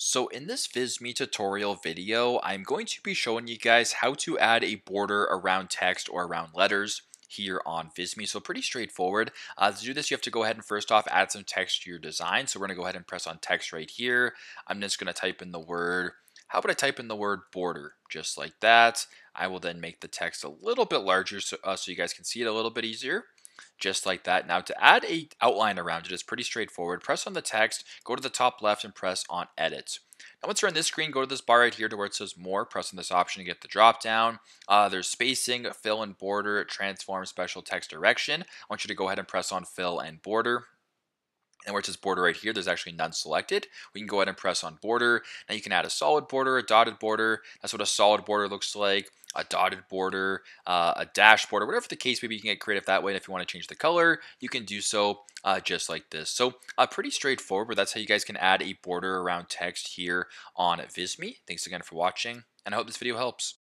So in this Visme tutorial video, I'm going to be showing you guys how to add a border around text or around letters here on Visme. So pretty straightforward. To do this, you have to go ahead and first off add some text to your design. So we're going to go ahead and press on text right here. I'm just going to type in the word. How about I type in the word border, just like that. I will then make the text a little bit larger so you guys can see it a little bit easier. Just like that. Now to add a outline around it is pretty straightforward. Press on the text, go to the top left and press on edit. Now once you're on this screen, go to this bar right here to where it says more. Press on this option to get the drop down. There's spacing, fill and border, transform, special text direction. I want you to go ahead and press on fill and border. And where it says border right here, there's actually none selected. We can go ahead and press on border. Now you can add a solid border, a dotted border. That's what a solid border looks like. A dotted border, a dash border, whatever the case may be, you can get creative that way. And if you want to change the color, you can do so just like this. So pretty straightforward, but that's how you guys can add a border around text here on Visme. Thanks again for watching, and I hope this video helps.